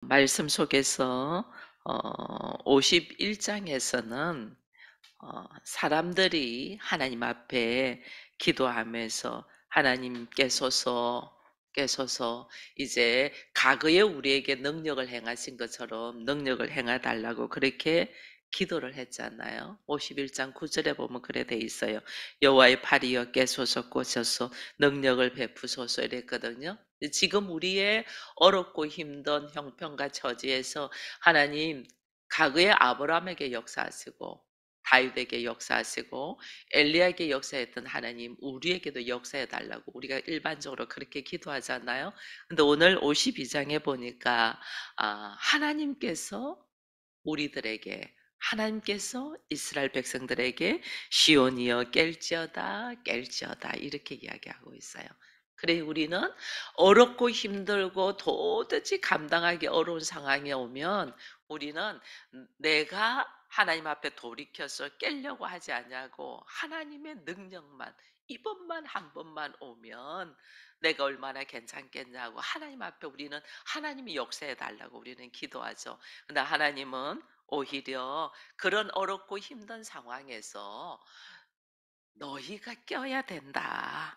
말씀 속에서 51장에서는 사람들이 하나님 앞에 기도하면서 하나님께서서 이제 과거에 우리에게 능력을 행하신 것처럼 능력을 행해 달라고 그렇게 기도를 했잖아요. 51장 9절에 보면 그래 돼 있어요. 여호와의 팔이여 깨소서 꽂셔서 능력을 베푸소서 이랬거든요. 지금 우리의 어렵고 힘든 형편과 처지에서 하나님 과거에 아브라함에게 역사하시고 다윗에게 역사하시고 엘리야에게 역사했던 하나님 우리에게도 역사해 달라고 우리가 일반적으로 그렇게 기도하잖아요. 근데 오늘 52장에 보니까 하나님께서 우리들에게 하나님께서 이스라엘 백성들에게 시온이여 깰지어다 깰지어다 이렇게 이야기하고 있어요. 그래 우리는 어렵고 힘들고 도대체 감당하기 어려운 상황이 오면 우리는 내가 하나님 앞에 돌이켜서 깨려고 하지 않냐고 하나님의 능력만 이번만 한 번만 오면 내가 얼마나 괜찮겠냐고 하나님 앞에 우리는 하나님이 역사해 달라고 우리는 기도하죠. 근데 하나님은 오히려 그런 어렵고 힘든 상황에서 너희가 껴야 된다.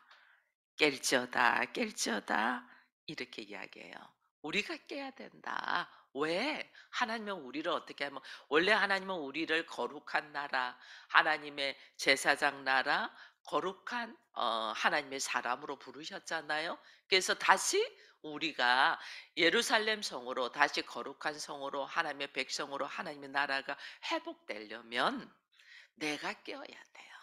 깰지어다 이렇게 이야기해요. 우리가 깨야 된다. 왜? 하나님은 우리를 어떻게 하면 원래 하나님은 우리를 거룩한 나라, 하나님의 제사장 나라, 거룩한 하나님의 사람으로 부르셨잖아요. 그래서 다시 우리가 예루살렘 성으로 다시 거룩한 성으로 하나님의 백성으로 하나님의 나라가 회복되려면 내가 깨어야 돼요.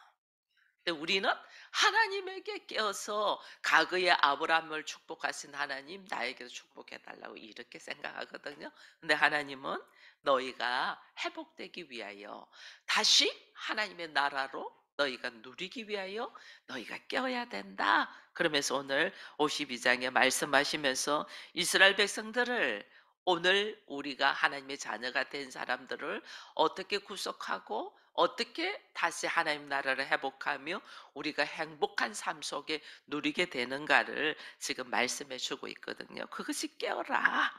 근데 우리는 하나님에게 깨어서 과거의 아브라함을 축복하신 하나님 나에게도 축복해 달라고 이렇게 생각하거든요. 근데 하나님은 너희가 회복되기 위하여 다시 하나님의 나라로 너희가 누리기 위하여 너희가 깨어야 된다. 그러면서 오늘 52장에 말씀하시면서 이스라엘 백성들을 오늘 우리가 하나님의 자녀가 된 사람들을 어떻게 구속하고 어떻게 다시 하나님 나라를 회복하며 우리가 행복한 삶 속에 누리게 되는가를 지금 말씀해 주고 있거든요. 그것이 깨어라.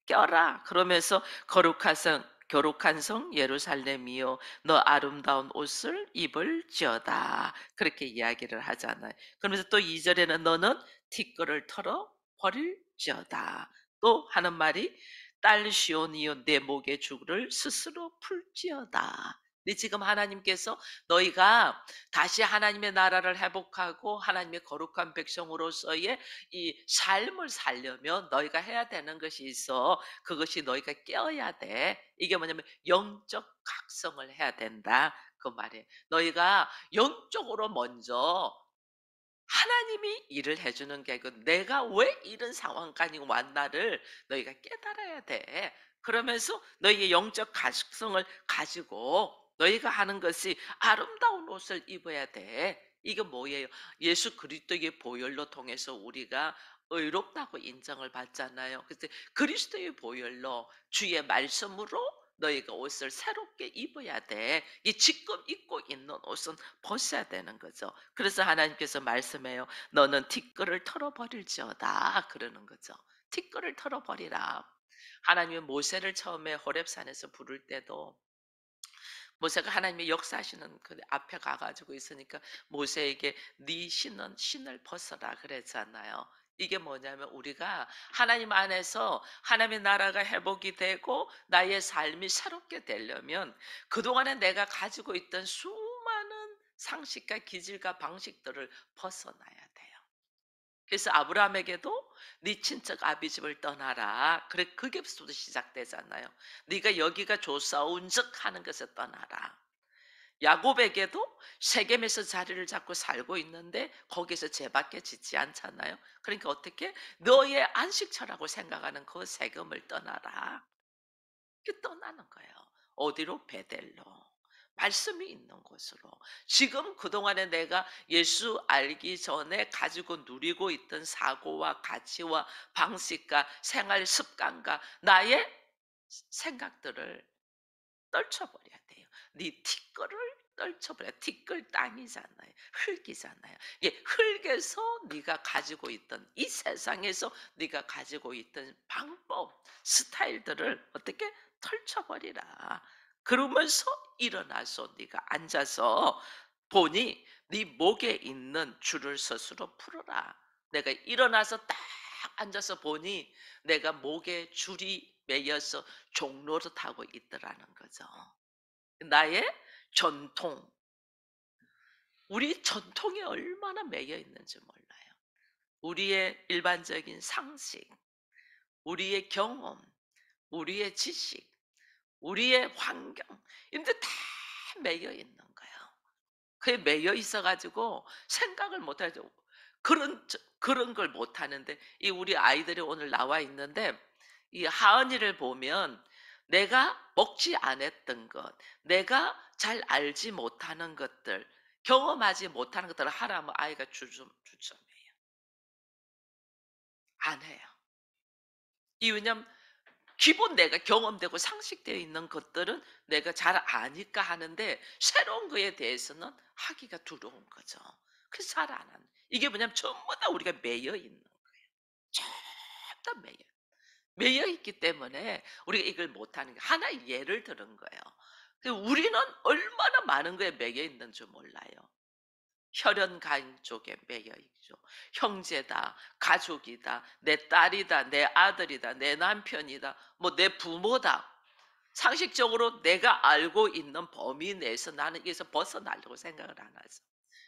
껴라. 그러면서 거룩한 성 예루살렘이요 너 아름다운 옷을 입을지어다. 그렇게 이야기를 하잖아요. 그러면서 또 2절에는 너는 티끌을 털어 버릴지어다. 또 하는 말이 딸 시온이요 내 목의 줄을 스스로 풀지어다. 근데 지금 하나님께서 너희가 다시 하나님의 나라를 회복하고 하나님의 거룩한 백성으로서의 이 삶을 살려면 너희가 해야 되는 것이 있어. 그것이 너희가 깨어야 돼. 이게 뭐냐면 영적 각성을 해야 된다. 그 말이에요. 너희가 영적으로 먼저 하나님이 일을 해주는 게 아니고 내가 왜 이런 상황까지 왔나를 너희가 깨달아야 돼. 그러면서 너희의 영적 가식성을 가지고 너희가 하는 것이 아름다운 옷을 입어야 돼. 이게 뭐예요? 예수 그리스도의 보혈로 통해서 우리가 의롭다고 인정을 받잖아요. 그래서 그리스도의 보혈로 주의 말씀으로 너희가 옷을 새롭게 입어야 돼. 이 지금 입고 있는 옷은 벗어야 되는 거죠. 그래서 하나님께서 말씀해요. 너는 티끌을 털어버릴지어다. 그러는 거죠. 티끌을 털어버리라. 하나님의 모세를 처음에 호렙산에서 부를 때도 모세가 하나님의 역사하시는 그 앞에 가가지고 있으니까 모세에게 네 신은 신을 벗어라 그랬잖아요. 이게 뭐냐면 우리가 하나님 안에서 하나님의 나라가 회복이 되고 나의 삶이 새롭게 되려면 그동안에 내가 가지고 있던 수많은 상식과 기질과 방식들을 벗어나야 돼요. 그래서 아브라함에게도 네 친척 아비집을 떠나라. 그래 그게부터 시작되잖아요. 네가 여기가 좋사온즉 하는 것을 떠나라. 야곱에게도 세겜에서 자리를 잡고 살고 있는데 거기서 죄밖에 짓지 않잖아요. 그러니까 어떻게 너의 안식처라고 생각하는 그 세금을 떠나라. 그 떠나는 거예요. 어디로? 베델로. 말씀이 있는 곳으로. 지금 그동안에 내가 예수 알기 전에 가지고 누리고 있던 사고와 가치와 방식과 생활 습관과 나의 생각들을 떨쳐버려야 돼요. 네 티끌을 떨쳐버려. 티끌 땅이잖아요. 흙이잖아요. 이게 흙에서 네가 가지고 있던 이 세상에서 네가 가지고 있던 방법, 스타일들을 어떻게 털쳐버리라. 그러면서 일어나서 네가 앉아서 보니 네 목에 있는 줄을 스스로 풀어라. 내가 일어나서 딱 앉아서 보니 내가 목에 줄이 매여서 종로를 타고 있더라는 거죠. 나의 전통. 우리 전통에 얼마나 매여 있는지 몰라요. 우리의 일반적인 상식, 우리의 경험, 우리의 지식, 우리의 환경, 이런 데 다 매여 있는 거예요. 그게 매여 있어 가지고 생각을 못 하죠. 그런 걸 못 하는데 이 우리 아이들이 오늘 나와 있는데 이 하은이를 보면 내가 먹지 않았던 것, 내가 잘 알지 못하는 것들, 경험하지 못하는 것들을 하라면 아이가 주저해요. 안 해요. 이 왜냐면 기본 내가 경험되고 상식되어 있는 것들은 내가 잘 아니까 하는데 새로운 거에 대해서는 하기가 두려운 거죠. 그래서 잘 안 하는. 이게 뭐냐면 전부 다 우리가 매여 있는 거예요. 전부 다 매여 있기 때문에 우리가 이걸 못하는 게 하나의 예를 들은 거예요. 우리는 얼마나 많은 거에 매여 있는 줄 몰라요. 혈연 가인 쪽에 매여 있죠. 형제다, 가족이다, 내 딸이다, 내 아들이다, 내 남편이다, 뭐 내 부모다. 상식적으로 내가 알고 있는 범위 내에서 나는 여기서 벗어나려고 생각을 안 하죠.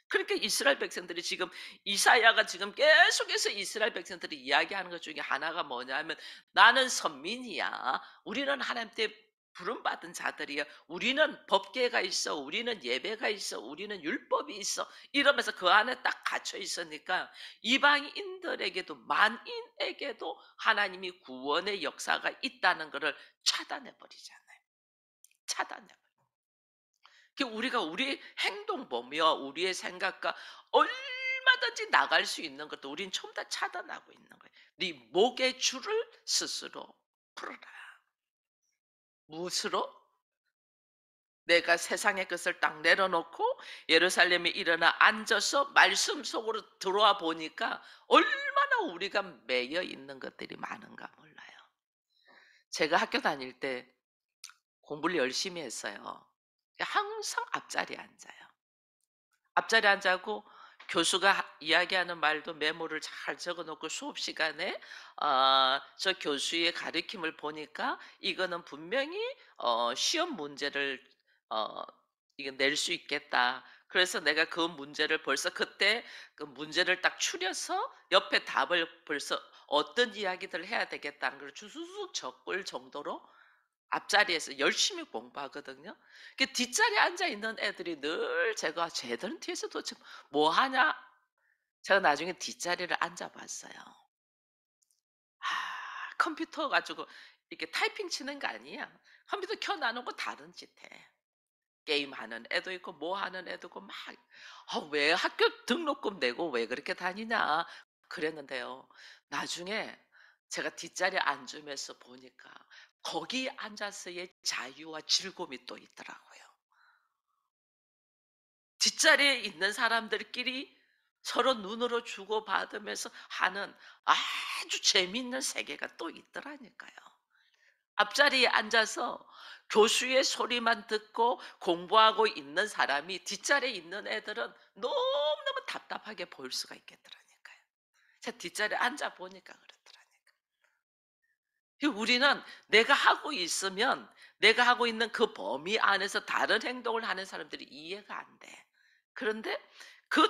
그러니까 이스라엘 백성들이 지금 이사야가 지금 계속해서 이스라엘 백성들이 이야기하는 것 중에 하나가 뭐냐면 나는 선민이야. 우리는 하나님께 부름받은 자들이야. 우리는 법계가 있어. 우리는 예배가 있어. 우리는 율법이 있어. 이러면서 그 안에 딱 갇혀 있으니까 이방인들에게도 만인에게도 하나님이 구원의 역사가 있다는 것을 차단해 버리잖아요. 차단해. 우리가 우리 행동 보며 우리의 생각과 얼마든지 나갈 수 있는 것도 우린 전부 다 차단하고 있는 거예요. 네 목의 줄을 스스로 풀어라. 무엇으로? 내가 세상의 것을 딱 내려놓고 예루살렘에 일어나 앉아서 말씀 속으로 들어와 보니까 얼마나 우리가 매여 있는 것들이 많은가 몰라요. 제가 학교 다닐 때 공부를 열심히 했어요. 항상 앞자리에 앉아요. 앞자리에 앉아고 교수가 이야기하는 말도 메모를 잘 적어 놓고 수업 시간에 저 교수의 가르침을 보니까 이거는 분명히 시험 문제를 어 이거 낼 수 있겠다. 그래서 내가 그 문제를 벌써 그때 그 문제를 딱 추려서 옆에 답을 벌써 어떤 이야기들을 해야 되겠다는 걸 주수숙 적을 정도로 앞자리에서 열심히 공부하거든요. 그 뒷자리에 앉아 있는 애들이 늘 제가 쟤들은 뒤에서 도대체 뭐 하냐? 제가 나중에 뒷자리를 앉아 봤어요. 컴퓨터 가지고 이렇게 타이핑 치는 거 아니야. 컴퓨터 켜 놓고 다른 짓 해. 게임하는 애도 있고 뭐 하는 애도 있고 막 왜 학교 등록금 내고 왜 그렇게 다니냐." 그랬는데요. 나중에 제가 뒷자리에 앉으면서 보니까 거기 앉아서의 자유와 즐거움이 또 있더라고요. 뒷자리에 있는 사람들끼리 서로 눈으로 주고받으면서 하는 아주 재미있는 세계가 또 있더라니까요. 앞자리에 앉아서 교수의 소리만 듣고 공부하고 있는 사람이 뒷자리에 있는 애들은 너무너무 답답하게 보일 수가 있겠더라니까요. 제가 뒷자리에 앉아 보니까 그렇더라니까. 우리는 내가 하고 있으면 내가 하고 있는 그 범위 안에서 다른 행동을 하는 사람들이 이해가 안 돼. 그런데 그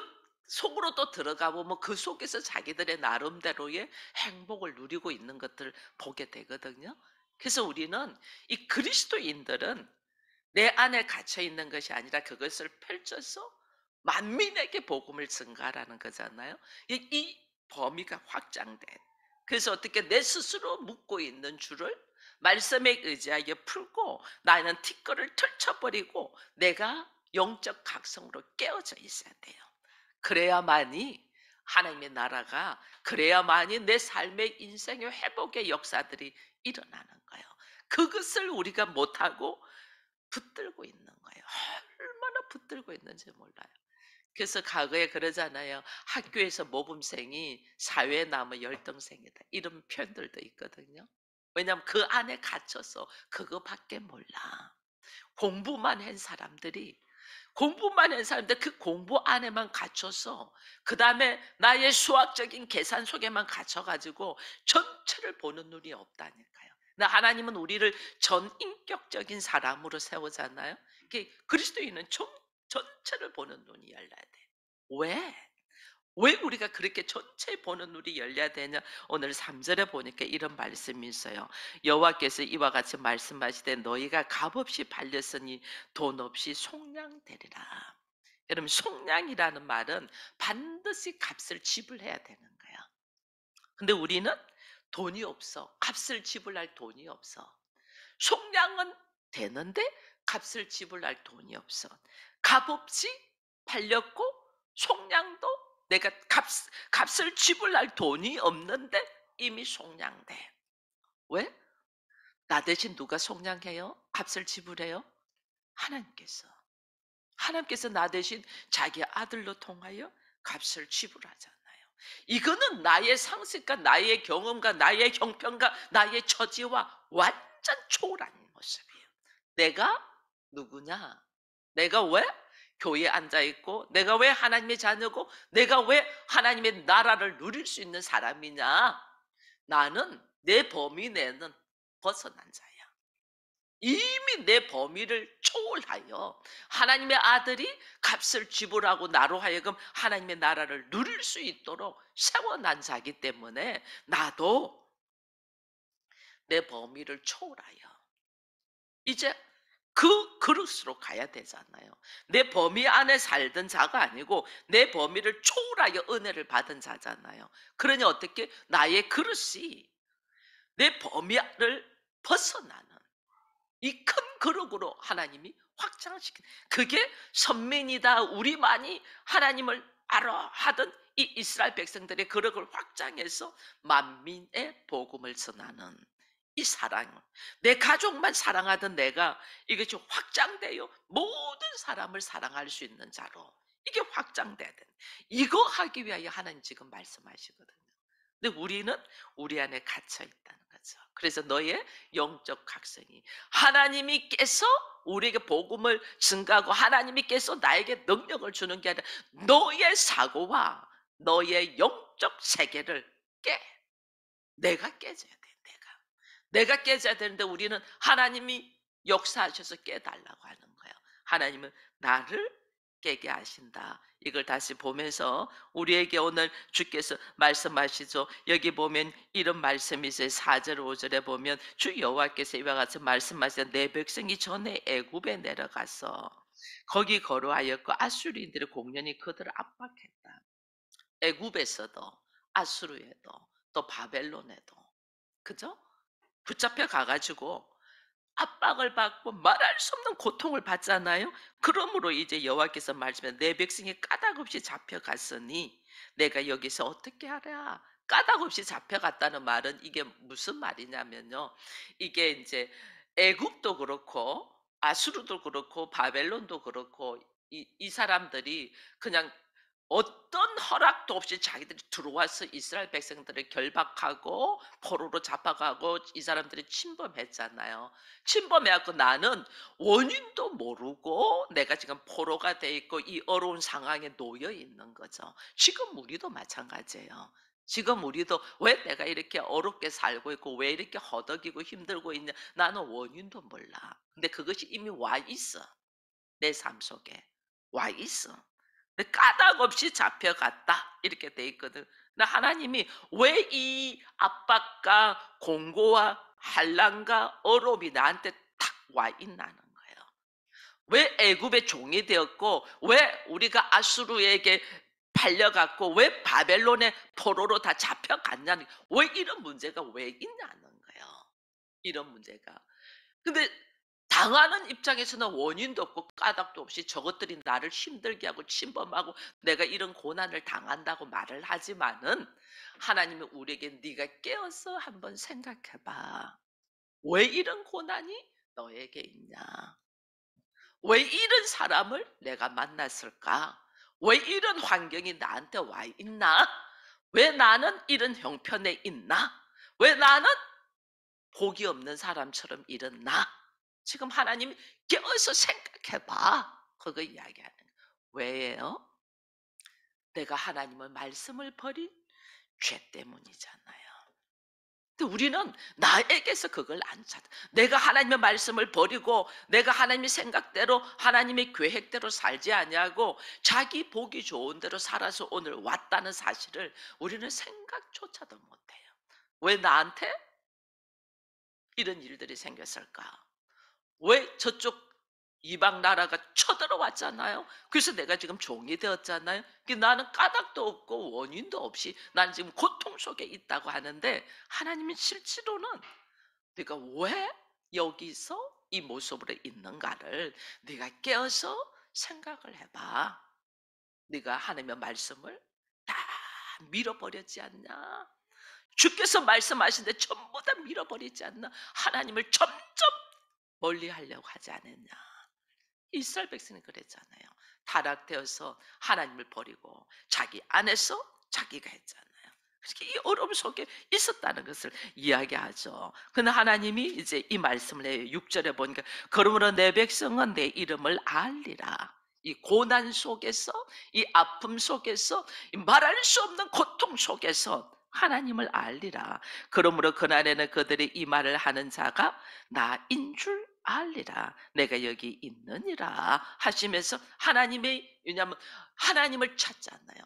속으로 또 들어가 보면 그 속에서 자기들의 나름대로의 행복을 누리고 있는 것들을 보게 되거든요. 그래서 우리는 이 그리스도인들은 내 안에 갇혀 있는 것이 아니라 그것을 펼쳐서 만민에게 복음을 증가하라는 거잖아요. 이 범위가 확장돼. 그래서 어떻게 내 스스로 묶고 있는 줄을 말씀에 의지하여 풀고 나는 티끌을 털쳐버리고 내가 영적 각성으로 깨어져 있어야 돼요. 그래야만이 하나님의 나라가 그래야만이 내 삶의 인생의 회복의 역사들이 일어나는 거예요. 그것을 우리가 못하고 붙들고 있는 거예요. 얼마나 붙들고 있는지 몰라요. 그래서 과거에 그러잖아요. 학교에서 모범생이 사회에 남은 열등생이다. 이런 표현들도 있거든요. 왜냐하면 그 안에 갇혀서 그거밖에 몰라. 공부만 한 사람들이 공부만 한 사람들 그 공부 안에만 갇혀서 그다음에 나의 수학적인 계산 속에만 갇혀 가지고 전체를 보는 눈이 없다니까요. 나 하나님은 우리를 전인격적인 사람으로 세우잖아요. 그리스도인은 전체를 보는 눈이 열려야 돼. 왜? 왜 우리가 그렇게 전체 보는 눈이 열려야 되냐? 오늘 3 절에 보니까 이런 말씀이 있어요. 여호와께서 이와 같이 말씀하시되 너희가 값없이 팔렸으니 돈 없이 속량되리라. 여러분 속량이라는 말은 반드시 값을 지불해야 되는 거야. 근데 우리는 돈이 없어. 값을 지불할 돈이 없어. 속량은 되는데 값을 지불할 돈이 없어. 값없이 팔렸고 속량도 내가 값을 지불할 돈이 없는데 이미 속량돼. 왜? 나 대신 누가 속량해요? 값을 지불해요? 하나님께서. 하나님께서 나 대신 자기 아들로 통하여 값을 지불하잖아요. 이거는 나의 상식과 나의 경험과 나의 형편과 나의 처지와 완전 초월한 모습이에요. 내가 누구냐? 내가 왜 교회에 앉아 있고 내가 왜 하나님의 자녀고 내가 왜 하나님의 나라를 누릴 수 있는 사람이냐? 나는 내 범위 내는 벗어난 자야. 이미 내 범위를 초월하여 하나님의 아들이 값을 지불하고 나로 하여금 하나님의 나라를 누릴 수 있도록 세워난 자기 때문에 나도 내 범위를 초월하여 이제 그 그릇으로 가야 되잖아요. 내 범위 안에 살던 자가 아니고 내 범위를 초월하여 은혜를 받은 자잖아요. 그러니 어떻게 나의 그릇이 내 범위를 벗어나는 이 큰 그릇으로 하나님이 확장시킨 그게 선민이다 우리만이 하나님을 알아 하던 이 이스라엘 백성들의 그릇을 확장해서 만민의 복음을 전하는 이 사랑 내 가족만 사랑하던 내가 이것이 확장되어 모든 사람을 사랑할 수 있는 자로 이게 확장돼야 돼. 이거 하기 위하여 하나님 지금 말씀하시거든요. 근데 우리는 우리 안에 갇혀 있다는 거죠. 그래서 너의 영적 각성이 하나님이께서 우리에게 복음을 증가하고 하나님이께서 나에게 능력을 주는 게 아니라 너의 사고와 너의 영적 세계를 깨. 내가 깨져야 돼. 내가 깨져야 되는데 우리는 하나님이 역사하셔서 깨달라고 하는 거예요. 하나님은 나를 깨게 하신다. 이걸 다시 보면서 우리에게 오늘 주께서 말씀하시죠. 여기 보면 이런 말씀이 있어요. 4절 5절에 보면 주 여호와께서 이와 같이 말씀하시되 내 백성이 전에 애굽에 내려가서 거기 거루하였고 아수리인들의 공연히 그들을 압박했다. 애굽에서도 아수르에도 또 바벨론에도 그죠? 붙잡혀 가가지고 압박을 받고 말할 수 없는 고통을 받잖아요. 그러므로 이제 여호와께서 말씀해 내 백성이 까닭 없이 잡혀갔으니 내가 여기서 어떻게 하랴. 까닭 없이 잡혀갔다는 말은 이게 무슨 말이냐면요. 이게 이제 애굽도 그렇고 아수르도 그렇고 바벨론도 그렇고 이 사람들이 그냥 어떤 허락도 없이 자기들이 들어와서 이스라엘 백성들을 결박하고 포로로 잡아가고 이 사람들이 침범했잖아요. 침범해갖고 나는 원인도 모르고 내가 지금 포로가 돼 있고 이 어려운 상황에 놓여 있는 거죠. 지금 우리도 마찬가지예요. 지금 우리도 왜 내가 이렇게 어렵게 살고 있고 왜 이렇게 허덕이고 힘들고 있냐 나는 원인도 몰라. 근데 그것이 이미 와 있어. 내 삶 속에 와 있어. 근데 까닭 없이 잡혀갔다 이렇게 돼 있거든. 근데 하나님이 왜 이 압박과 공고와 한란과 어려움이 나한테 탁 와 있나는 거예요. 왜 애굽의 종이 되었고 왜 우리가 아수르에게 팔려갔고 왜 바벨론의 포로로 다 잡혀갔냐는 왜 이런 문제가 왜 있냐는 거예요. 이런 문제가. 근데 당하는 입장에서는 원인도 없고 까닭도 없이 저것들이 나를 힘들게 하고 침범하고 내가 이런 고난을 당한다고 말을 하지만은 하나님이 우리에게 네가 깨어서 한번 생각해 봐. 왜 이런 고난이 너에게 있냐? 왜 이런 사람을 내가 만났을까? 왜 이런 환경이 나한테 와 있나? 왜 나는 이런 형편에 있나? 왜 나는 복이 없는 사람처럼 일어나? 지금 하나님이 깨어서 생각해 봐. 그거 이야기하는 거예요. 왜예요? 내가 하나님의 말씀을 버린 죄 때문이잖아요. 근데 우리는 나에게서 그걸 안 찾아. 내가 하나님의 말씀을 버리고 내가 하나님의 생각대로 하나님의 계획대로 살지 아니하고 자기 보기 좋은 대로 살아서 오늘 왔다는 사실을 우리는 생각조차도 못해요. 왜 나한테 이런 일들이 생겼을까? 왜 저쪽 이방 나라가 쳐들어왔잖아요. 그래서 내가 지금 종이 되었잖아요. 나는 까닭도 없고 원인도 없이 난 지금 고통 속에 있다고 하는데 하나님은 실제로는 네가 왜 여기서 이 모습으로 있는가를 네가 깨어서 생각을 해봐. 네가 하나님의 말씀을 다 밀어버렸지 않냐? 주께서 말씀하신데 전부 다 밀어버리지 않나? 하나님을 점점 멀리 하려고 하지 않았냐? 이스라엘 백성이 그랬잖아요. 타락되어서 하나님을 버리고 자기 안에서 자기가 했잖아요. 그렇게 이 어려움 속에 있었다는 것을 이야기하죠. 근데 하나님이 이제 이 말씀을 해요. 6절에 보니까 그러므로 내 백성은 내 이름을 알리라. 이 고난 속에서 이 아픔 속에서 이 말할 수 없는 고통 속에서 하나님을 알리라. 그러므로 그날에는 그들이 이 말을 하는 자가 나인 줄 알리라. 내가 여기 있느니라 하시면서 하나님의, 왜냐하면 하나님을 찾잖아요.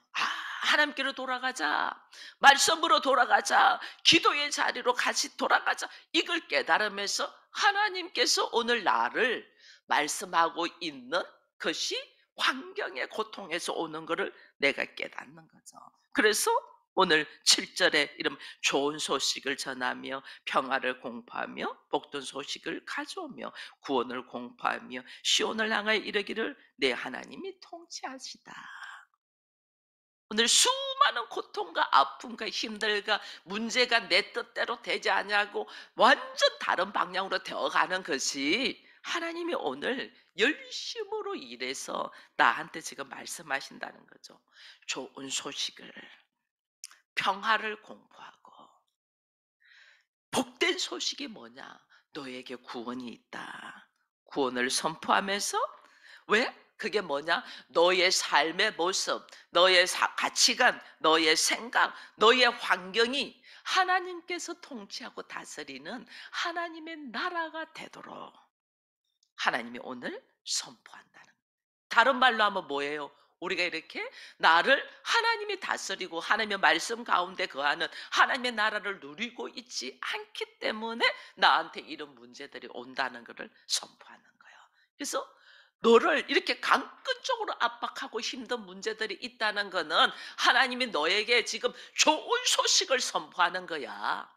하나님께로 돌아가자, 말씀으로 돌아가자, 기도의 자리로 같이 돌아가자, 이걸 깨달으면서 하나님께서 오늘 나를 말씀하고 있는 것이 환경의 고통에서 오는 것을 내가 깨닫는 거죠. 그래서 오늘 7절에 이런 좋은 소식을 전하며 평화를 공포하며 복된 소식을 가져오며 구원을 공포하며 시온을 향하여 이르기를 내 하나님이 통치하시다. 오늘 수많은 고통과 아픔과 힘들과 문제가 내 뜻대로 되지 않냐고 완전 다른 방향으로 되어가는 것이 하나님이 오늘 열심으로 일해서 나한테 지금 말씀하신다는 거죠. 좋은 소식을, 평화를 공포하고 복된 소식이 뭐냐? 너에게 구원이 있다. 구원을 선포하면서 왜? 그게 뭐냐? 너의 삶의 모습, 너의 가치관, 너의 생각, 너의 환경이 하나님께서 통치하고 다스리는 하나님의 나라가 되도록 하나님이 오늘 선포한다는 거예요. 다른 말로 하면 뭐예요? 우리가 이렇게 나를 하나님이 다스리고 하나님의 말씀 가운데 거하는 하나님의 나라를 누리고 있지 않기 때문에 나한테 이런 문제들이 온다는 것을 선포하는 거예요. 그래서 너를 이렇게 강권적으로 압박하고 힘든 문제들이 있다는 것은 하나님이 너에게 지금 좋은 소식을 선포하는 거야.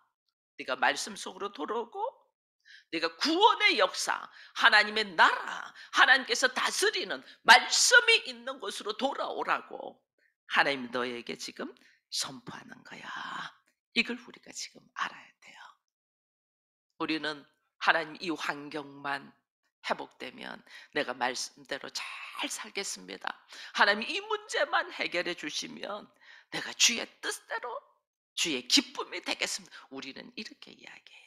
네가 말씀 속으로 돌아오고 네가 구원의 역사, 하나님의 나라, 하나님께서 다스리는 말씀이 있는 곳으로 돌아오라고 하나님 너에게 지금 선포하는 거야. 이걸 우리가 지금 알아야 돼요. 우리는 하나님 이 환경만 회복되면 내가 말씀대로 잘 살겠습니다. 하나님 이 문제만 해결해 주시면 내가 주의 뜻대로 주의 기쁨이 되겠습니다. 우리는 이렇게 이야기해요.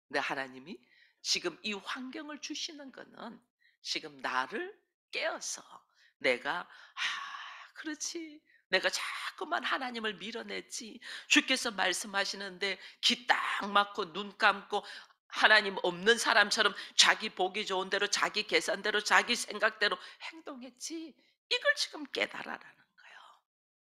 근데 하나님이 지금 이 환경을 주시는 거는 지금 나를 깨어서 내가 그렇지, 내가 자꾸만 하나님을 밀어냈지. 주께서 말씀하시는데 귀 딱 막고 눈 감고 하나님 없는 사람처럼 자기 보기 좋은 대로 자기 계산대로 자기 생각대로 행동했지. 이걸 지금 깨달아라는 거예요.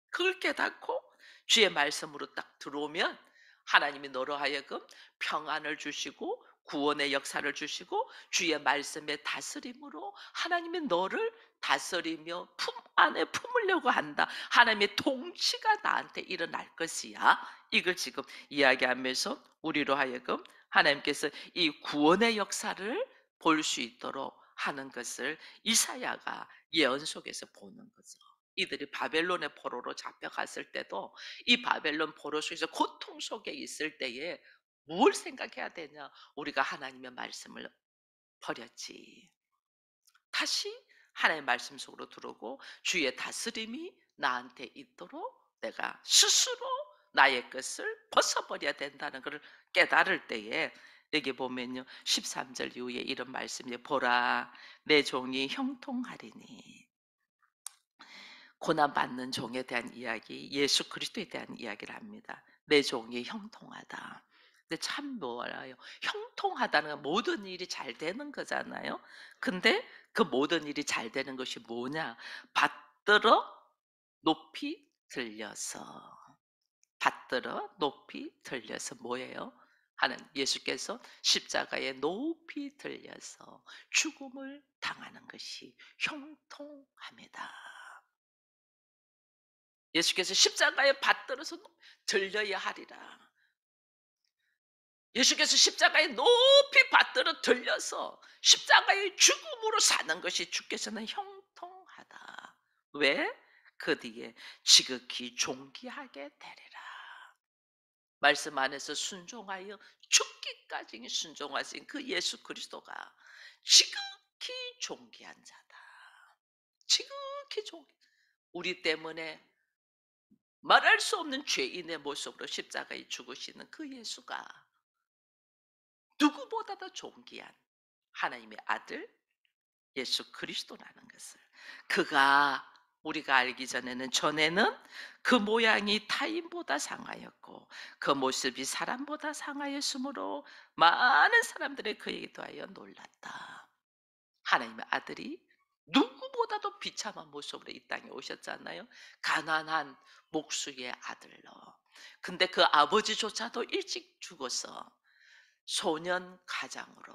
그걸 깨닫고 주의 말씀으로 딱 들어오면 하나님이 너로 하여금 평안을 주시고 구원의 역사를 주시고 주의 말씀의 다스림으로 하나님이 너를 다스리며 품 안에 품으려고 한다. 하나님의 통치가 나한테 일어날 것이야. 이걸 지금 이야기하면서 우리로 하여금 하나님께서 이 구원의 역사를 볼 수 있도록 하는 것을 이사야가 예언 속에서 보는 거죠. 이들이 바벨론의 포로로 잡혀갔을 때도 이 바벨론 포로 속에서 고통 속에 있을 때에 뭘 생각해야 되냐? 우리가 하나님의 말씀을 버렸지. 다시 하나님의 말씀 속으로 들어오고 주의 다스림이 나한테 있도록 내가 스스로 나의 것을 벗어버려야 된다는 것을 깨달을 때에, 여기 보면요 13절 이후에 이런 말씀이 보라 내 종이 형통하리니, 고난받는 종에 대한 이야기, 예수 그리스도에 대한 이야기를 합니다. 내 종이 형통하다. 근데 참 뭐라요? 형통하다는 건 모든 일이 잘 되는 거잖아요. 근데 그 모든 일이 잘 되는 것이 뭐냐? 받들어 높이 들려서. 받들어 높이 들려서 뭐예요? 하는 예수께서 십자가에 높이 들려서 죽음을 당하는 것이 형통합니다. 예수께서 십자가에 받들어서 들려야 하리라. 예수께서 십자가에 높이 받들어 들려서 십자가의 죽음으로 사는 것이 주께서는 형통하다. 왜? 그 뒤에 지극히 존귀하게 되리라. 말씀 안에서 순종하여 죽기까지 순종하신 그 예수 그리스도가 지극히 존귀한 자다. 지극히 존귀. 우리 때문에 말할 수 없는 죄인의 모습으로 십자가에 죽으시는 그 예수가 누구보다도 존귀한 하나님의 아들 예수 그리스도라는 것을, 그가 우리가 알기 전에는 그 모양이 타인보다 상하였고 그 모습이 사람보다 상하였으므로 많은 사람들이 그에게 대하여 놀랐다. 하나님의 아들이 누구보다도 비참한 모습으로 이 땅에 오셨잖아요. 가난한 목수의 아들로. 근데 그 아버지조차도 일찍 죽어서 소년 가장으로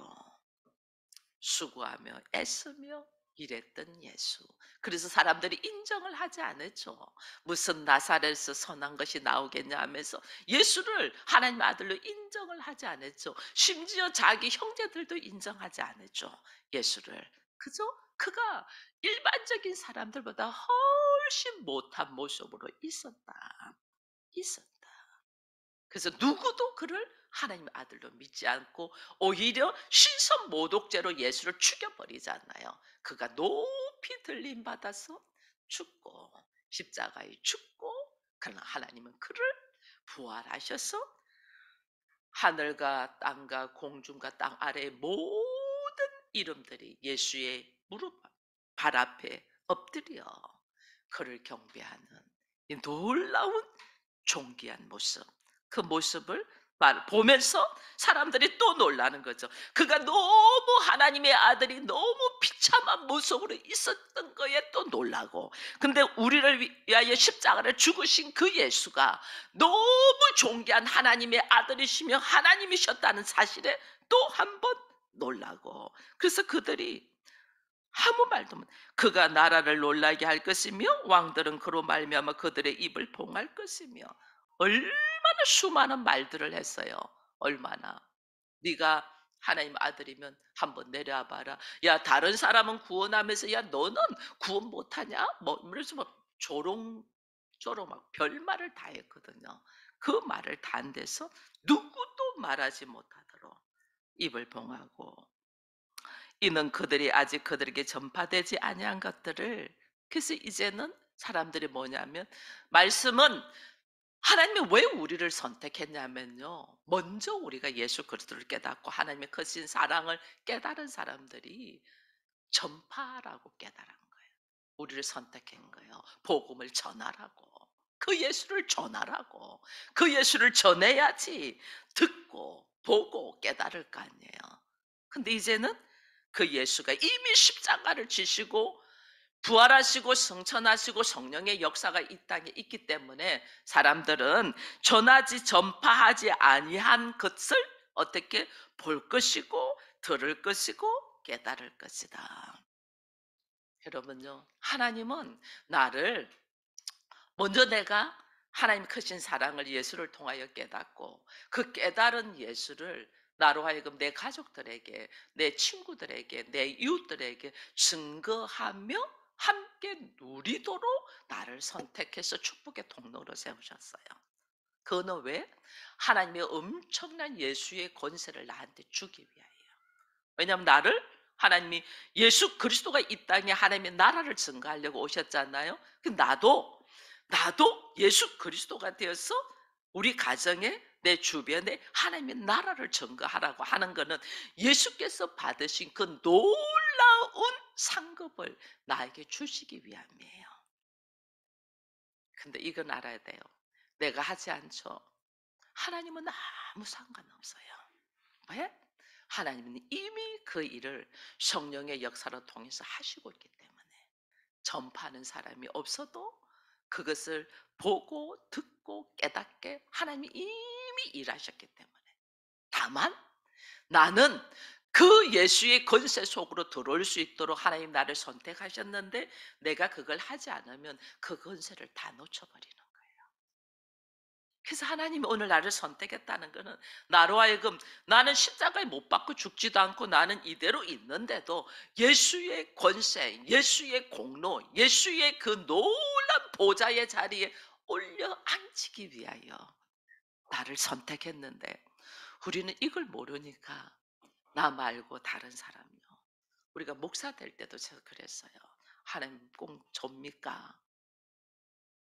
수고하며 애쓰며 일했던 예수. 그래서 사람들이 인정을 하지 않았죠. 무슨 나사렛에서 선한 것이 나오겠냐 하면서 예수를 하나님 아들로 인정을 하지 않았죠. 심지어 자기 형제들도 인정하지 않았죠. 예수를. 그죠? 그가 일반적인 사람들보다 훨씬 못한 모습으로 있었다. 그래서 누구도 그를 하나님의 아들로 믿지 않고 오히려 신선 모독죄로 예수를 죽여버리잖아요. 그가 높이 들림 받아서 죽고 십자가에 죽고, 그러나 하나님은 그를 부활하셔서 하늘과 땅과 공중과 땅 아래의 모든 이름들이 예수의 무릎 발 앞에 엎드려 그를 경배하는 이 놀라운 존귀한 모습, 그 모습을 보면서 사람들이 또 놀라는 거죠. 그가 너무 하나님의 아들이 너무 비참한 모습으로 있었던 거에 또 놀라고, 근데 우리를 위하여 십자가를 죽으신 그 예수가 너무 존귀한 하나님의 아들이시며 하나님이셨다는 사실에 또 한 번 놀라고, 그래서 그들이 아무 말도 못. 그가 나라를 놀라게 할 것이며 왕들은 그로 말미암아 그들의 입을 봉할 것이며, 얼마나 수많은 말들을 했어요. 얼마나. 네가 하나님 아들이면 한번 내려와 봐라. 야 다른 사람은 구원하면서 야 너는 구원 못하냐? 뭐 이러면서 막 조롱조롱 막 별말을 다 했거든요. 그 말을 다 한 데서 누구도 말하지 못하도록 입을 봉하고, 이는 그들이 아직 그들에게 전파되지 아니한 것들을. 그래서 이제는 사람들이 뭐냐면, 말씀은 하나님이 왜 우리를 선택했냐면요, 먼저 우리가 예수 그리스도를 깨닫고 하나님의 크신 사랑을 깨달은 사람들이 전파라고 깨달은 거예요. 우리를 선택한 거예요. 복음을 전하라고. 그 예수를 전하라고. 그 예수를 전해야지 듣고 보고 깨달을 거 아니에요. 근데 이제는 그 예수가 이미 십자가를 지시고 부활하시고 성천하시고 성령의 역사가 이 땅에 있기 때문에 사람들은 전파하지 아니한 것을 어떻게 볼 것이고 들을 것이고 깨달을 것이다. 여러분요, 하나님은 나를 먼저 내가 하나님 크신 사랑을 예수를 통하여 깨닫고 그 깨달은 예수를 나로 하여금 내 가족들에게, 내 친구들에게, 내 이웃들에게 증거하며 함께 누리도록 나를 선택해서 축복의 통로로 세우셨어요. 그거는 왜? 하나님의 엄청난 예수의 권세를 나한테 주기 위하여. 왜냐하면 나를 하나님이 예수 그리스도가 이 땅에 하나님의 나라를 증거하려고 오셨잖아요. 그 나도 예수 그리스도가 되어서 우리 가정에 내 주변에 하나님의 나라를 증거하라고 하는 것은 예수께서 받으신 그 놀라운 상급을 나에게 주시기 위함이에요. 근데 이건 알아야 돼요. 내가 하지 않죠. 하나님은 아무 상관없어요. 왜? 하나님은 이미 그 일을 성령의 역사로 통해서 하시고 있기 때문에 전파하는 사람이 없어도 그것을 보고 듣고 깨닫게 하나님이 이미 일하셨기 때문에, 다만 나는 그 예수의 권세 속으로 들어올 수 있도록 하나님 나를 선택하셨는데 내가 그걸 하지 않으면 그 권세를 다 놓쳐버리는 거예요. 그래서 하나님이 오늘 나를 선택했다는 것은 나로 하여금 나는 십자가에 못 박고 죽지도 않고 나는 이대로 있는데도 예수의 권세, 예수의 공로, 예수의 그 놀란 보좌의 자리에 올려 앉히기 위하여 나를 선택했는데, 우리는 이걸 모르니까 나 말고 다른 사람이요. 우리가 목사 될 때도 제가 그랬어요. 하나님 꼭 접니까?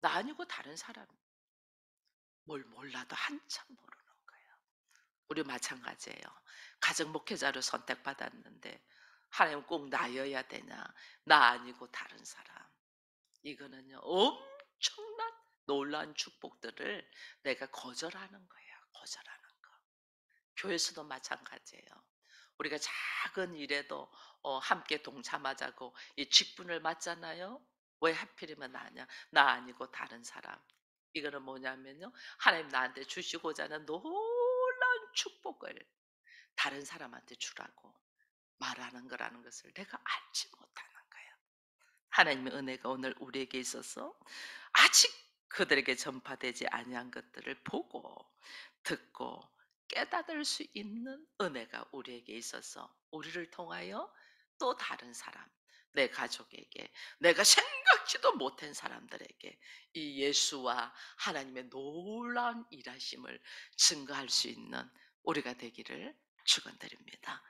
나 아니고 다른 사람, 뭘 몰라도 한참 모르는 거예요. 우리 마찬가지예요. 가정 목회자로 선택받았는데 하나님 꼭 나여야 되냐? 나 아니고 다른 사람. 이거는요, 엄청난 놀라운 축복들을 내가 거절하는 거예요. 거절하는 거. 교회에서도 마찬가지예요. 우리가 작은 일에도 함께 동참하자고 이 직분을 맡잖아요. 왜 하필이면 나냐? 나 아니고 다른 사람. 이거는 뭐냐면요, 하나님 나한테 주시고자 하는 놀라운 축복을 다른 사람한테 주라고 말하는 거라는 것을 내가 알지 못하는 거예요. 하나님의 은혜가 오늘 우리에게 있어서 아직 그들에게 전파되지 아니한 것들을 보고 듣고 깨닫을 수 있는 은혜가 우리에게 있어서 우리를 통하여 또 다른 사람, 내 가족에게, 내가 생각지도 못한 사람들에게 이 예수와 하나님의 놀라운 일하심을 증거할 수 있는 우리가 되기를 축원드립니다.